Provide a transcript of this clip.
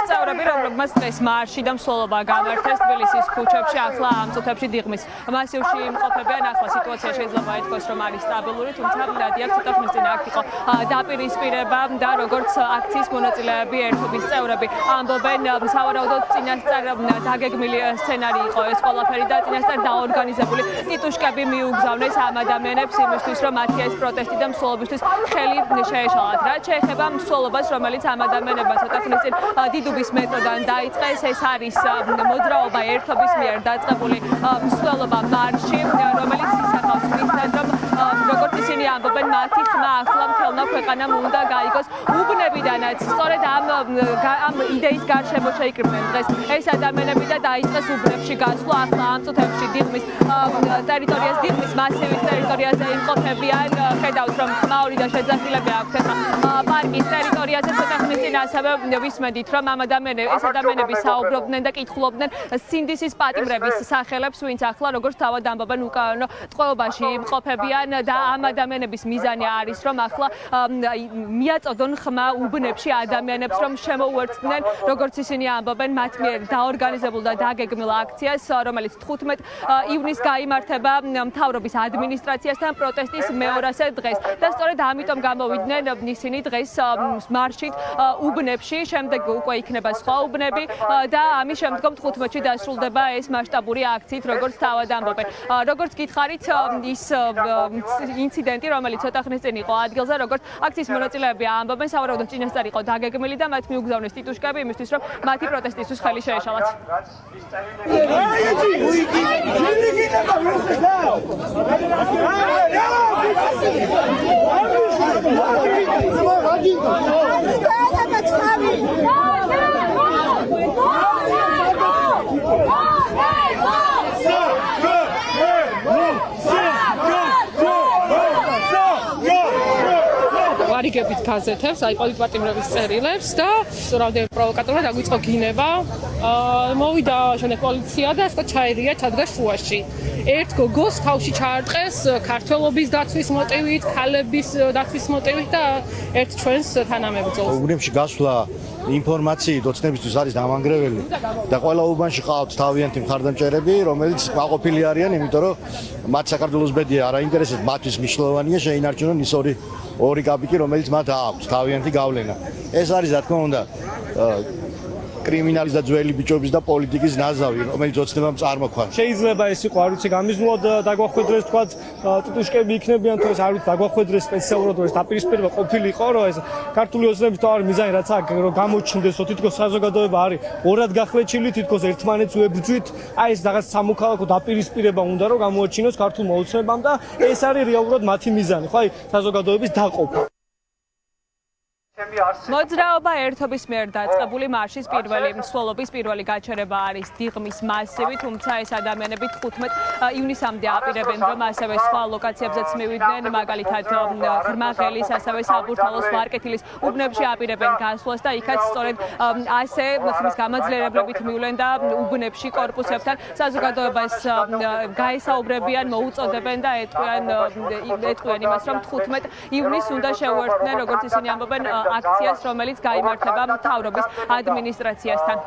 მთავრობის წევრები, რომლებმაც დღეს მარში და მსვლელობა გამართეს თბილისის ქუჩებში, ახლა ამ წუთებში დიღმის მასივში იმყოფებიან. ახლა სიტუაცია შეიძლება ითქვას, რომ არის სტაბილური, თუმცა დიახ, ცოტა ხნის წინ აქ იყო დაპირისპირება და როგორც აქციის მონაწილეები, ერთობის წევრები ამბობენ, სავარაუდოდ წინასწარ დაგეგმილი სცენარი იყო ეს ყველაფერი და წინასწარ დაორგანიზებული ტიტუშკები მიუგზავნეს ამ ადამიანებს იმისთვის, რომ მათი ეს პროტესტი და მსვლელობისთვის ხელი შეეშალათ. რაც შეეხება მსვლელობას, რომელიც ამ ადამიანებმა ცოტა ხნის წინ დიდუბის მეტროდან დაიწყეს, ეს არის მოძრაობა ერთობის მიერ დაწყებული მსვლელობა მარში, რომელიც ისახავს მისდან, რომ როგორც ისინი ამბობენ, მათი ხმა ახლა მთელმა ქვეყანამ უნდა გაიგოს უბნებიდანაც. სწორედ ამ იდეის გარშემო შეიკრიბნენ დღეს ეს ადამიანები და დაიწყეს უბნებში გასვლა. ახლა ამ წუთებში დიღმის ტერიტორიას, დიღმის მასივის ტერიტორიაზე იმყოფებიან. ხედავთ, რომ ხმაური და შეძახილები აქვთ ახლა პარკის ტერიტორიაზე. ცოტა ხნის წინ ასევე ვისმენდით, რომ ეს ადამიანები საუბრობდნენ და კითხულობდნენ სინდისის პატიმრების სახელებს, ვინც ახლა როგორც თავად ამბობენ უკანონო ტყვეობაში იმყოფებიან და ამ ადამიანების მიზანი არის, რომ ახლა მიაწოდონ ხმა უბნებში ადამიანებს, რომ შემოუერთდნენ, როგორც ისინი ამბობენ, მათ მიერ დაორგანიზებულ და დაგეგმილ აქციას, რომელიც 15 ივნისს გაიმართება მთავრობის ადმინისტრაციასთან პროტესტის მეორასე დღეს. და სწორედ ამიტომ გამოვიდნენ ისინი დღეს მარშით უბნებში, შემდეგ უკვე იქნება სხვა უბნები და ამის შემდგომ 15-ში დასრულდება ეს მასშტაბური აქციით, როგორც თავად ამბობენ. როგორც გითხარით, ის ინციდენტი, რომელიც ცოტა ხნის წინ იყო ადგილზე, როგორც აქციის მონაწილეები ამბობენ, სავარაუდოდ წინასწარ იყო დაგეგმილი და მათ მიუგზავნეს ტიტუშკები იმისთვის, რომ მათი პროტესტისთვის ხელი შეეშალათ. ვარიგებით გაზეთებს, აი პოლიტპატიმრების წერილებს და რამდენიმე პროვოკატორად აგვიწყო გინება. მოვიდა შემდეგ პოლიცია და ასე ჩაერია, ჩადგა შუაში. ერთ გოგოს თავში ჩაარტყეს ქართველობის დაცვის მოტივით, ქალების დაცვის მოტივით და ერთ ჩვენს თანამებრძოლს. უბნებში გასვლა ინფორმაციით ოცნებისთვის არის დამანგრეველი და ყველა უბანში ყავთ თავიანთი მხარდამჭერები, რომელიც მაყოფილი არიან, იმიტომ რომ მათ საქართველოს ბედია არ აინტერესებს, მათთვის მნიშვნელოვანია შეინარჩუნონ ის ორი კაპიკი, რომელიც მათ აქვს თავიანთი გავლენა. ეს არის, რა თქმა უნდა, კრიმინალის და ძველი ბიჭობის და პოლიტიკის ნაზავი, რომელიც ოცნებამ წარმოქვა. შეიძლება ეს იყო, არ ვიცი, გამიზნულად დაგვახვედრეს, თქვა, ტიტუშკები იქნებიან, თუ ეს არ ვიცი, დაგვახვედრეს სპეციალურად, რომ ეს დაპირისპირება ყოფილიყო, რომ ეს ქართული ოცნების თავარი მიზანი რაც აქვს, რომ გამოჩნდესო, თითქოს საზოგადოება არის ორად გახლეჩილი, თითქოს ერთმანეთს უებრძვით, აი ეს რაღაც სამოქალაქო დაპირისპირება უნდა რომ გამოაჩინოს ქართულმა ოცნებამ და ეს არის რეალურად მათი მიზანი, ხო, აი საზოგადოების დაყოფა. მოძრაობა ერთობის მიერ დაწყებული მარშის მსვლელობის პირველი გაჩერება არის დიღმის მასივი, თუმცა ეს ადამიანები 15 ივნისამდე აპირებენ, რომ ასევე სხვა ლოკაციებზეც მივიდნენ, მაგალითად ღრმაღელის, ასევე საბურთალოს, ვარკეთილის უბნებში აპირებენ გასვლას და იქაც სწორედ ასე ხმის გამაძლიერებლებით მივლენ და უბნებში კორპუსებთან საზოგადოებას გაესაუბრებიან, მოუწოდებენ და ეტყვიან იმას, რომ 15 ივნისს უნდა შეუერთდნენ, როგორც ისინი ამბობენ, აქციას, რომელიც გაიმართება მთავრობის ადმინისტრაციასთან.